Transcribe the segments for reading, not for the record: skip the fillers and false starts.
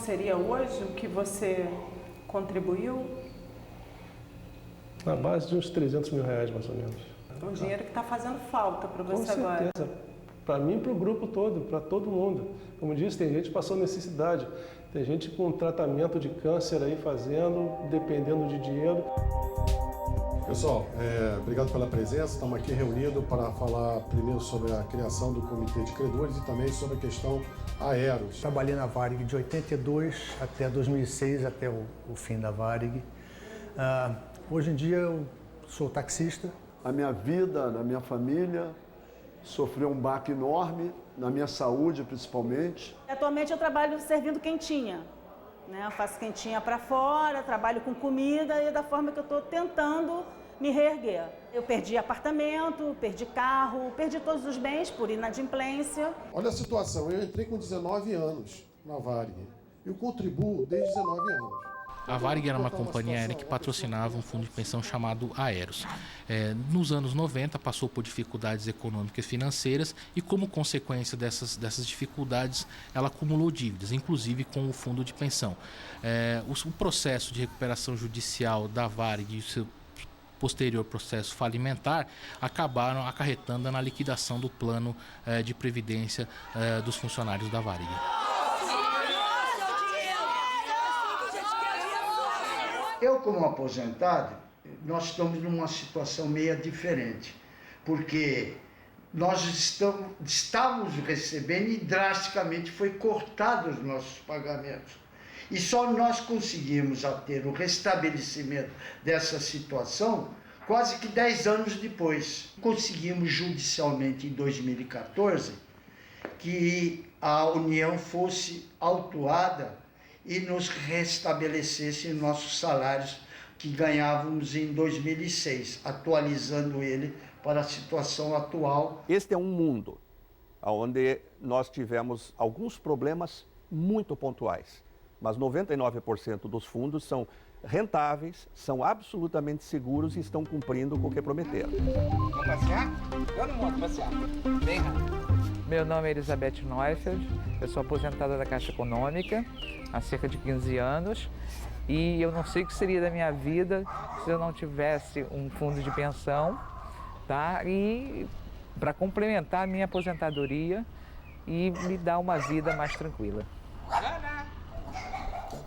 seria hoje o que você contribuiu? Na base de uns 300 mil reais, mais ou menos. Um dinheiro que está fazendo falta para você Com agora. certeza. Para mim e para o grupo todo, para todo mundo. Como disse, tem gente passando necessidade. Tem gente com tratamento de câncer aí fazendo, dependendo de dinheiro. Pessoal, obrigado pela presença. Estamos aqui reunidos para falar primeiro sobre a criação do Comitê de Credores e também sobre a questão Aeros. Trabalhei na Varig de 82 até 2006, até o fim da Varig. Hoje em dia eu sou taxista. A minha vida, a minha família, sofreu um baque enorme, na minha saúde principalmente. Atualmente eu trabalho servindo quentinha, né? Eu faço quentinha para fora, trabalho com comida e da forma que eu estou tentando me reerguer. Eu perdi apartamento, perdi carro, perdi todos os bens por inadimplência. Olha a situação, eu entrei com 19 anos na Varig. Eu contribuo desde 19 anos. A Varig era uma companhia aérea que patrocinava um fundo de pensão chamado Aeros. Nos anos 90 passou por dificuldades econômicas e financeiras e, como consequência dessas dificuldades, ela acumulou dívidas, inclusive com o fundo de pensão. O processo de recuperação judicial da Varig e o seu posterior processo falimentar acabaram acarretando na liquidação do plano de previdência dos funcionários da Varig. Eu, como aposentado, nós estamos numa situação meio diferente, porque nós estávamos recebendo e drasticamente foi cortado os nossos pagamentos. E só nós conseguimos ter o restabelecimento dessa situação quase que 10 anos depois. Conseguimos judicialmente em 2014 que a União fosse autuada e nos restabelecesse nossos salários que ganhávamos em 2006, atualizando ele para a situação atual. Este é um mundo onde nós tivemos alguns problemas muito pontuais, mas 99% dos fundos são rentáveis, são absolutamente seguros e estão cumprindo com o que prometeram. Vamos passear? Eu não vou passear. Vem, Meu nome é Elizabeth Neufeld, eu sou aposentada da Caixa Econômica há cerca de 15 anos e eu não sei o que seria da minha vida se eu não tivesse um fundo de pensão, tá? E para complementar a minha aposentadoria e me dar uma vida mais tranquila.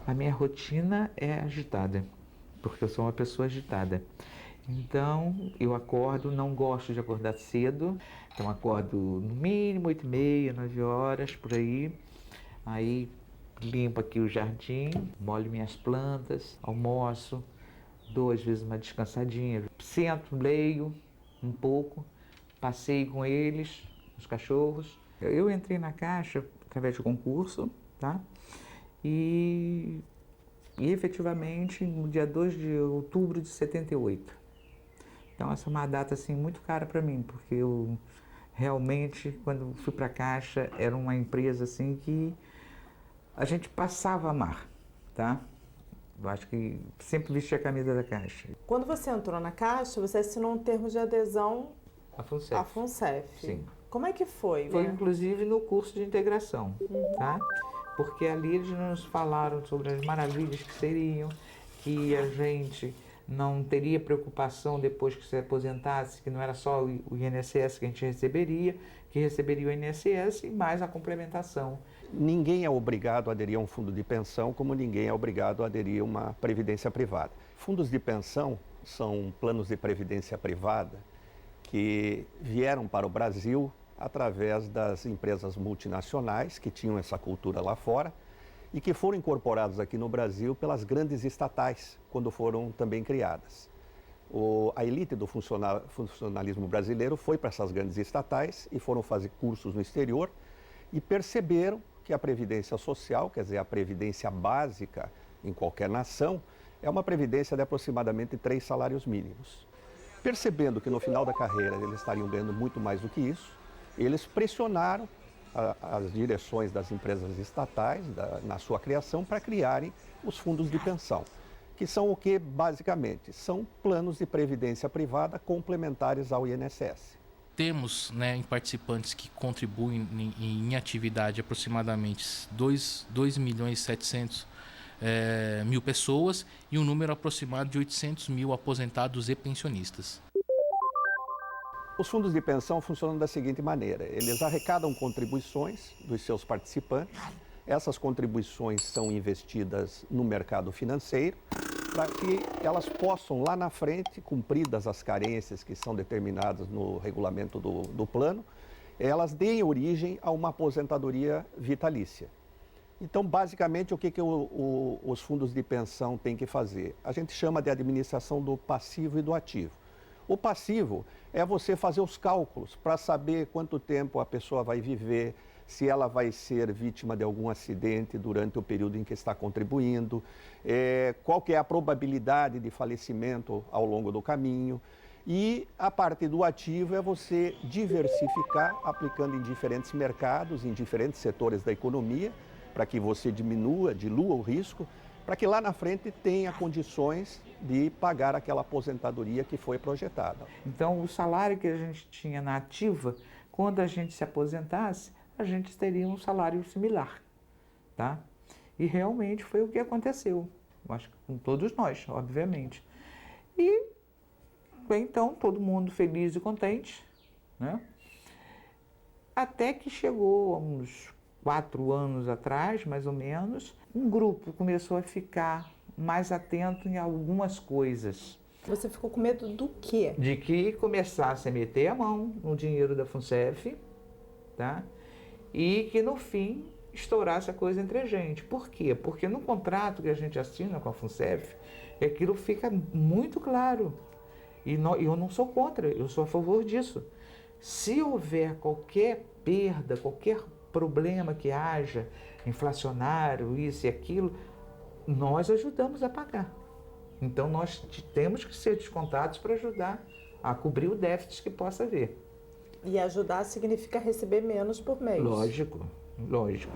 A minha rotina é agitada, porque eu sou uma pessoa agitada. Então, eu acordo, não gosto de acordar cedo, então acordo no mínimo 8h30, 9 horas, por aí. Aí limpo aqui o jardim, molho minhas plantas, almoço, dou às vezes uma descansadinha, sento, leio um pouco, passeio com eles, os cachorros. Eu entrei na Caixa através de concurso, tá? E efetivamente no dia 2 de outubro de 78. Então essa é uma data assim muito cara para mim, porque eu realmente, quando fui para a Caixa, era uma empresa assim que a gente passava a amar, tá? Eu acho que sempre vesti a camisa da Caixa. Quando você entrou na Caixa, você assinou um termo de adesão à FUNCEF. À FUNCEF. Sim. Como é que foi? Foi, né? Inclusive no curso de integração, tá? Porque ali eles nos falaram sobre as maravilhas que seriam, que a gente não teria preocupação depois que se aposentasse, que não era só o INSS que a gente receberia, que receberia o INSS e mais a complementação. Ninguém é obrigado a aderir a um fundo de pensão, como ninguém é obrigado a aderir a uma previdência privada. Fundos de pensão são planos de previdência privada que vieram para o Brasil através das empresas multinacionais que tinham essa cultura lá fora e que foram incorporados aqui no Brasil pelas grandes estatais, quando foram também criadas. A elite do funcionalismo brasileiro foi para essas grandes estatais e foram fazer cursos no exterior e perceberam que a previdência social, quer dizer, a previdência básica em qualquer nação, é uma previdência de aproximadamente 3 salários mínimos. Percebendo que no final da carreira eles estariam ganhando muito mais do que isso, eles pressionaram as direções das empresas estatais na sua criação para criarem os fundos de pensão, que são o que basicamente? São planos de previdência privada complementares ao INSS. temos, né, em participantes que contribuem em atividade aproximadamente 2.700.000 pessoas e um número aproximado de 800.000 aposentados e pensionistas. Os fundos de pensão funcionam da seguinte maneira: eles arrecadam contribuições dos seus participantes, essas contribuições são investidas no mercado financeiro para que elas possam lá na frente, cumpridas as carências que são determinadas no regulamento do plano, elas deem origem a uma aposentadoria vitalícia. Então, basicamente, o que os fundos de pensão têm que fazer? A gente chama de administração do passivo e do ativo. O passivo é você fazer os cálculos para saber quanto tempo a pessoa vai viver, se ela vai ser vítima de algum acidente durante o período em que está contribuindo, qual que é a probabilidade de falecimento ao longo do caminho. E a parte do ativo é você diversificar, aplicando em diferentes mercados, em diferentes setores da economia, para que você dilua o risco, para que lá na frente tenha condições de pagar aquela aposentadoria que foi projetada. Então, o salário que a gente tinha na ativa, quando a gente se aposentasse, a gente teria um salário similar, tá? E realmente foi o que aconteceu, acho que com todos nós, obviamente. E, então, todo mundo feliz e contente, né? Até que chegou, uns 4 anos atrás, mais ou menos, um grupo começou a ficar mais atento em algumas coisas. Você ficou com medo do quê? De que começasse a meter a mão no dinheiro da FUNCEF, tá? E que no fim estourasse a coisa entre a gente. Por quê? Porque no contrato que a gente assina com a FUNCEF, aquilo fica muito claro. E eu não sou contra, eu sou a favor disso. Se houver qualquer perda, qualquer problema que haja, inflacionário, isso e aquilo, nós ajudamos a pagar. Então nós temos que ser descontados para ajudar a cobrir o déficit que possa haver. E ajudar significa receber menos por mês. Lógico, lógico.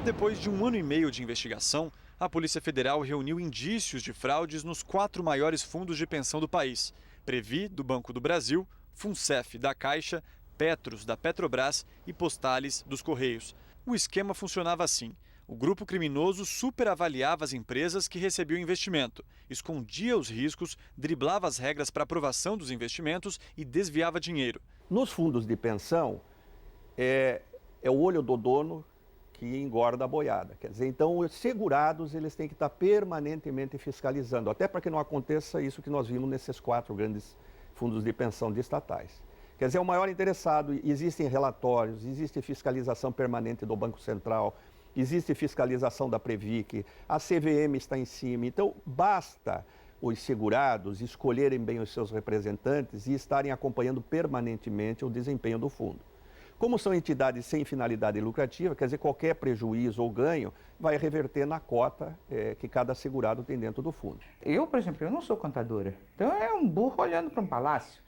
Depois de 1 ano e meio de investigação, a Polícia Federal reuniu indícios de fraudes nos 4 maiores fundos de pensão do país: Previ, do Banco do Brasil, FUNCEF, da Caixa, Petros, da Petrobras e Postales, dos Correios. O esquema funcionava assim: o grupo criminoso superavaliava as empresas que recebiam investimento, escondia os riscos, driblava as regras para aprovação dos investimentos e desviava dinheiro. Nos fundos de pensão, é o olho do dono que engorda a boiada. Quer dizer, então os segurados eles têm que estar permanentemente fiscalizando, até para que não aconteça isso que nós vimos nesses 4 grandes fundos de pensão de estatais. Quer dizer, o maior interessado, existem relatórios, existe fiscalização permanente do Banco Central, existe fiscalização da Previc, a CVM está em cima. Então, basta os segurados escolherem bem os seus representantes e estarem acompanhando permanentemente o desempenho do fundo. Como são entidades sem finalidade lucrativa, quer dizer, qualquer prejuízo ou ganho vai reverter na cota que cada segurado tem dentro do fundo. Eu, por exemplo, eu não sou contadora, então é um burro olhando para um palácio.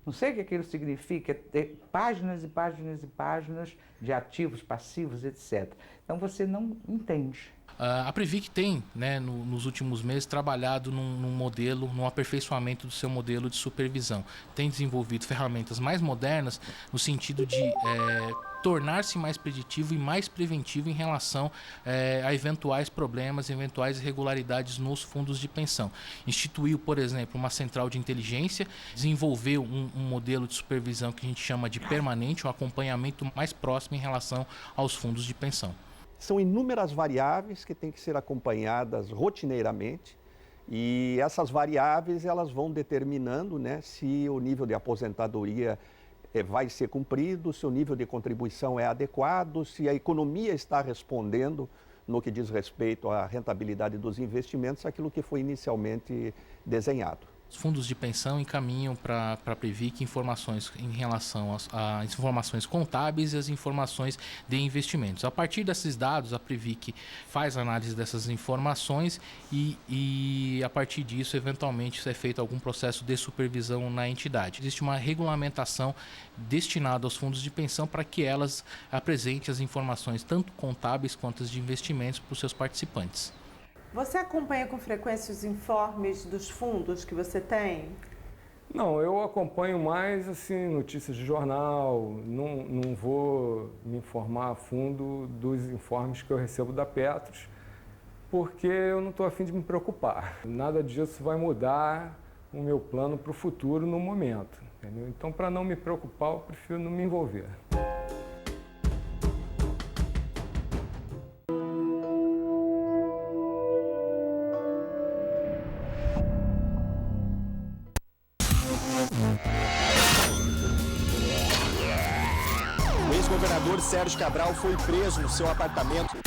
Não sei o que aquilo significa, ter páginas e páginas e páginas de ativos, passivos, etc. Então você não entende. A Previc tem, né, nos últimos meses, trabalhado num aperfeiçoamento do seu modelo de supervisão. Tem desenvolvido ferramentas mais modernas no sentido de tornar-se mais preditivo e mais preventivo em relação a eventuais problemas, eventuais irregularidades nos fundos de pensão. Instituiu, por exemplo, uma central de inteligência, desenvolveu um modelo de supervisão que a gente chama de permanente, um acompanhamento mais próximo em relação aos fundos de pensão. São inúmeras variáveis que têm que ser acompanhadas rotineiramente e essas variáveis elas vão determinando, né, se o nível de aposentadoria vai ser cumprido, se o nível de contribuição é adequado, se a economia está respondendo no que diz respeito à rentabilidade dos investimentos, aquilo que foi inicialmente desenhado. Os fundos de pensão encaminham para a Previc informações em relação às informações contábeis e as informações de investimentos. A partir desses dados, a Previc faz análise dessas informações e a partir disso, eventualmente, é feito algum processo de supervisão na entidade. Existe uma regulamentação destinada aos fundos de pensão para que elas apresentem as informações tanto contábeis quanto as de investimentos para os seus participantes. Você acompanha com frequência os informes dos fundos que você tem? Não, eu acompanho mais assim, notícias de jornal, não vou me informar a fundo dos informes que eu recebo da Petros, porque eu não estou a fim de me preocupar. Nada disso vai mudar o meu plano para o futuro no momento, entendeu? Então, para não me preocupar, eu prefiro não me envolver. O ex-governador Sérgio Cabral foi preso no seu apartamento.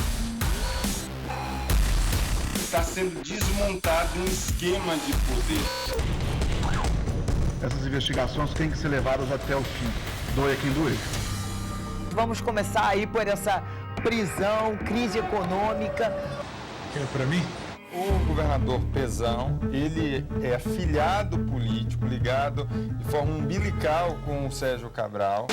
Está sendo desmontado um esquema de poder. Essas investigações têm que ser levadas até o fim. Doia quem doer. Vamos começar aí por essa prisão, crise econômica. É para mim? O governador Pezão, ele é afiliado político, ligado de forma umbilical com o Sérgio Cabral.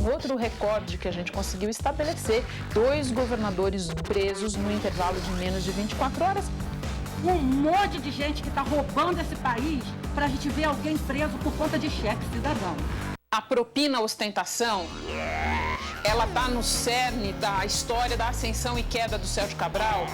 Um outro recorde que a gente conseguiu estabelecer, 2 governadores presos no intervalo de menos de 24 horas. Um monte de gente que está roubando esse país para a gente ver alguém preso por conta de cheque cidadão. A propina ostentação, ela está no cerne da história da ascensão e queda do Sérgio Cabral.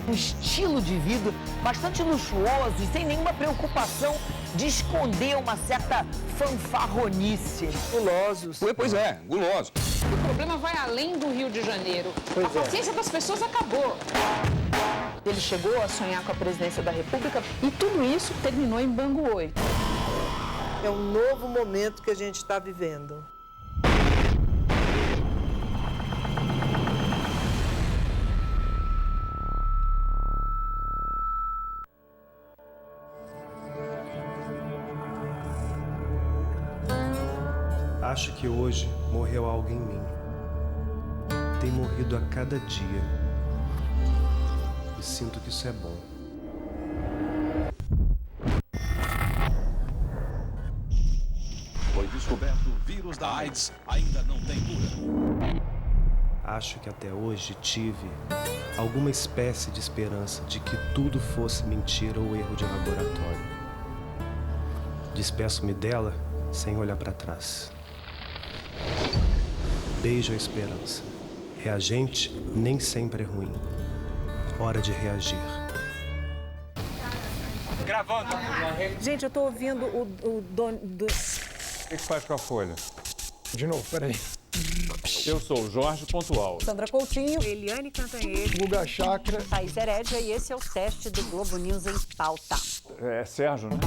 Um estilo de vida bastante luxuoso e sem nenhuma preocupação de esconder uma certa fanfarronice. Gulosos. Pois é, gulosos. O problema vai além do Rio de Janeiro. A paciência das pessoas acabou. Ele chegou a sonhar com a presidência da República e tudo isso terminou em Bangu 8. É um novo momento que a gente está vivendo. Acho que hoje morreu algo em mim. Tem morrido a cada dia. E sinto que isso é bom. Foi descoberto o vírus da AIDS, ainda não tem cura. Acho que até hoje tive alguma espécie de esperança de que tudo fosse mentira ou erro de laboratório. Despeço-me dela sem olhar para trás. Beijo a esperança. Reagente nem sempre é ruim. Hora de reagir. Gravando. Gente, eu tô ouvindo o dono do... O que faz com a folha? De novo, peraí. Eu sou o Jorge Pontual. Sandra Coutinho, Eliane Cantanhede, Guga Chakra, Thaís Herédia, e esse é o teste do Globo News em pauta. É Sérgio, né?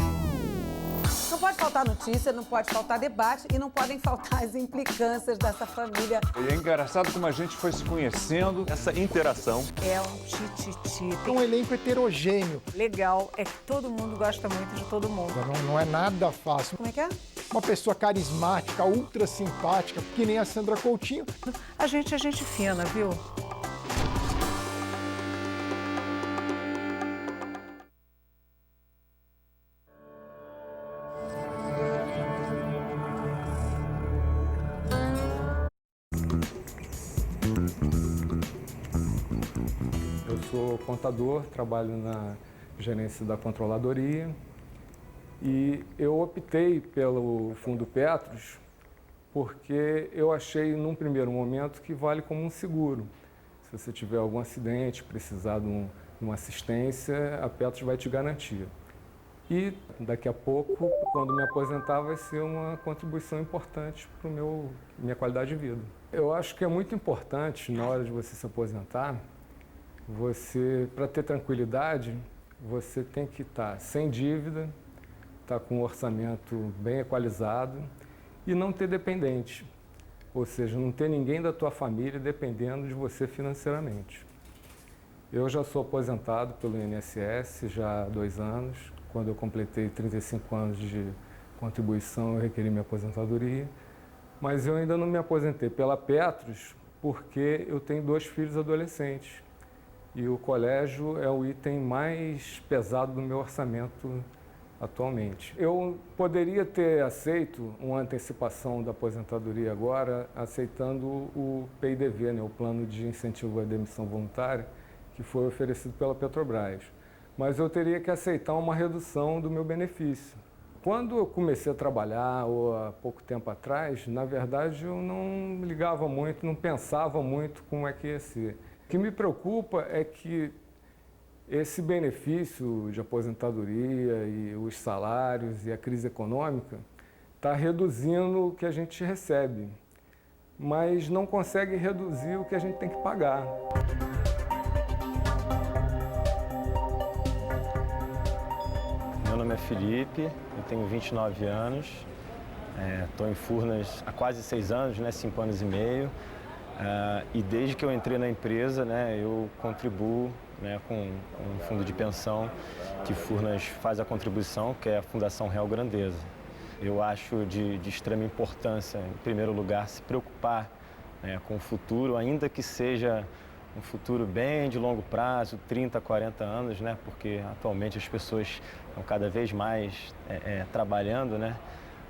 Não pode faltar notícia, não pode faltar debate e não podem faltar as implicâncias dessa família. E é engraçado como a gente foi se conhecendo, essa interação. É um tititi. É um elenco heterogêneo. Legal é que todo mundo gosta muito de todo mundo. Não é nada fácil. Como é que é? Uma pessoa carismática, ultra simpática, que nem a Sandra Coutinho. A gente é gente fina, viu? Eu sou contador, trabalho na gerência da controladoria e eu optei pelo Fundo Petros porque eu achei num primeiro momento que vale como um seguro. Se você tiver algum acidente, precisar de uma assistência, a Petros vai te garantir. E daqui a pouco, quando me aposentar, vai ser uma contribuição importante para minha qualidade de vida. Eu acho que é muito importante, na hora de você se aposentar, para ter tranquilidade, você tem que estar sem dívida, estar com um orçamento bem equalizado e não ter dependente. Ou seja, não ter ninguém da tua família dependendo de você financeiramente. Eu já sou aposentado pelo INSS já há 2 anos. Quando eu completei 35 anos de contribuição, eu requeri minha aposentadoria. Mas eu ainda não me aposentei pela Petros porque eu tenho 2 filhos adolescentes. E o colégio é o item mais pesado do meu orçamento atualmente. Eu poderia ter aceito uma antecipação da aposentadoria agora, aceitando o PIDV, né, o Plano de Incentivo à Demissão Voluntária, que foi oferecido pela Petrobras. mas eu teria que aceitar uma redução do meu benefício. Quando eu comecei a trabalhar, ou há pouco tempo atrás, na verdade eu não ligava muito, não pensava muito como é que ia ser. O que me preocupa é que esse benefício de aposentadoria e os salários e a crise econômica está reduzindo o que a gente recebe, mas não consegue reduzir o que a gente tem que pagar. Meu nome é Felipe, eu tenho 29 anos, estou em Furnas há quase 6 anos, 5 anos e meio, e desde que eu entrei na empresa, eu contribuo com um fundo de pensão que Furnas faz a contribuição, que é a Fundação Real Grandeza. Eu acho de extrema importância, em primeiro lugar, se preocupar com o futuro, ainda que seja um futuro bem de longo prazo, 30, 40 anos, porque atualmente as pessoas estão cada vez mais trabalhando,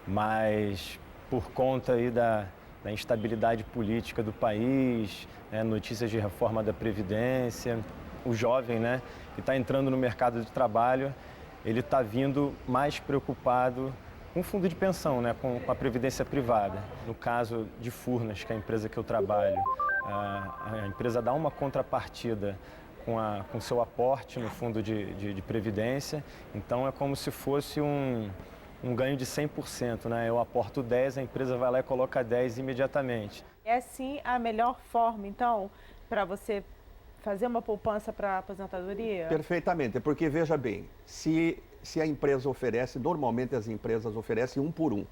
mas por conta aí da instabilidade política do país, notícias de reforma da Previdência, o jovem que está entrando no mercado de trabalho, ele está vindo mais preocupado com o fundo de pensão, com a previdência privada. No caso de Furnas, que é a empresa que eu trabalho, a empresa dá uma contrapartida com seu aporte no fundo de previdência, então é como se fosse um ganho de 100%, Eu aporto 10, a empresa vai lá e coloca 10 imediatamente. É sim a melhor forma, então, para você fazer uma poupança para a aposentadoria? Perfeitamente, porque veja bem, se a empresa oferece, normalmente as empresas oferecem 1 por 1.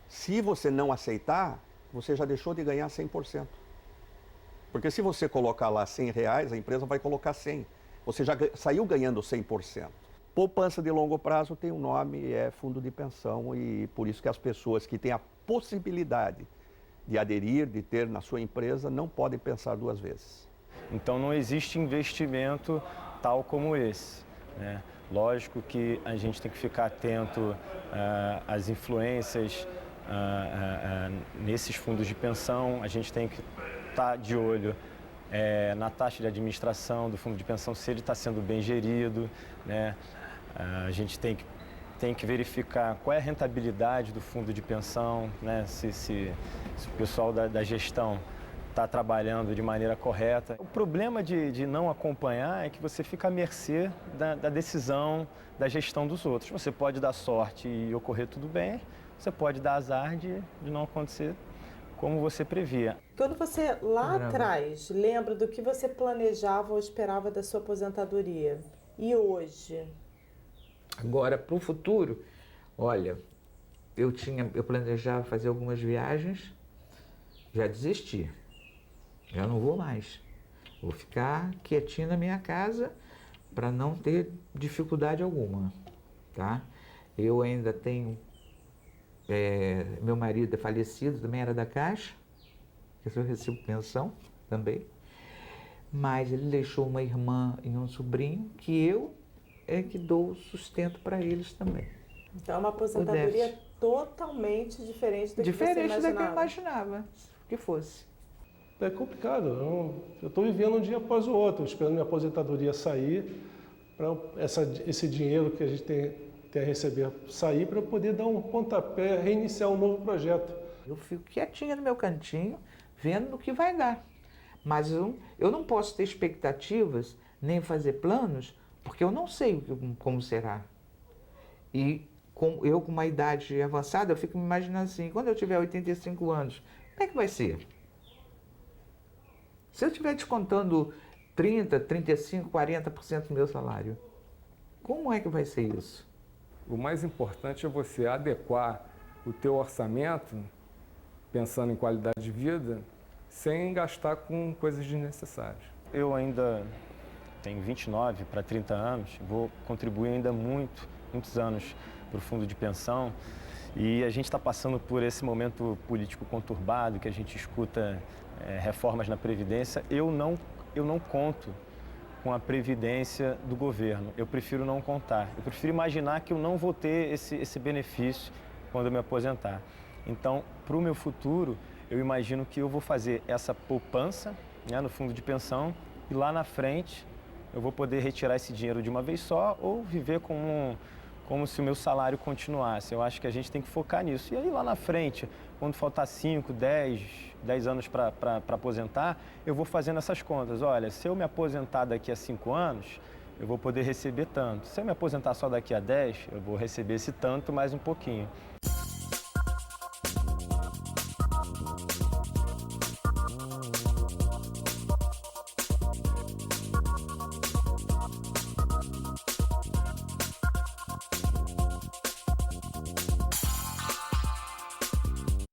Se você não aceitar, você já deixou de ganhar 100%. Porque se você colocar lá R$100, a empresa vai colocar 100. Você já saiu ganhando 100%. Poupança de longo prazo tem um nome, é fundo de pensão, e por isso que as pessoas que têm a possibilidade de aderir, de ter na sua empresa, não podem pensar 2 vezes. Então não existe investimento tal como esse, Lógico que a gente tem que ficar atento às influências nesses fundos de pensão, a gente tem que estar de olho na taxa de administração do fundo de pensão, se ele está sendo bem gerido, A gente tem que verificar qual é a rentabilidade do fundo de pensão, se o pessoal da gestão está trabalhando de maneira correta. O problema de não acompanhar é que você fica à mercê da decisão, da gestão dos outros. Você pode dar sorte e ocorrer tudo bem, você pode dar azar de não acontecer como você previa. Quando você lá atrás lembra do que você planejava ou esperava da sua aposentadoria, e hoje? Agora, para o futuro, olha, eu planejava fazer algumas viagens, já desisti. Já não vou mais. Vou ficar quietinho na minha casa para não ter dificuldade alguma, tá? Eu ainda tenho... meu marido é falecido, também era da Caixa, que eu recebo pensão também, mas ele deixou uma irmã e um sobrinho que eu é que dou sustento para eles também. Então é uma aposentadoria totalmente diferente do que você imaginava. Diferente da que eu imaginava que fosse. É complicado, eu estou vivendo um dia após o outro, esperando minha aposentadoria sair, para esse dinheiro que a gente tem a receber sair, para eu poder dar um pontapé, reiniciar um novo projeto. Eu fico quietinha no meu cantinho, vendo no que vai dar. Mas eu não posso ter expectativas, nem fazer planos, porque eu não sei como será. E eu com uma idade avançada, eu fico me imaginando assim, quando eu tiver 85 anos, como é que vai ser? Se eu estiver descontando 30%, 35%, 40% do meu salário, como é que vai ser isso? O mais importante é você adequar o teu orçamento, pensando em qualidade de vida, sem gastar com coisas desnecessárias. Eu ainda tenho 29 para 30 anos, vou contribuir ainda muitos anos para o fundo de pensão, e a gente está passando por esse momento político conturbado, que a gente escuta reformas na Previdência. Eu não conto com a Previdência do governo, eu prefiro não contar. Eu prefiro imaginar que eu não vou ter esse benefício quando eu me aposentar. Então, para o meu futuro, eu imagino que eu vou fazer essa poupança no fundo de pensão e lá na frente eu vou poder retirar esse dinheiro de uma vez só ou viver como se o meu salário continuasse. Eu acho que a gente tem que focar nisso. E aí lá na frente, quando faltar 5, 10 anos para aposentar, eu vou fazendo essas contas. Olha, se eu me aposentar daqui a 5 anos, eu vou poder receber tanto. Se eu me aposentar só daqui a 10, eu vou receber esse tanto mais um pouquinho.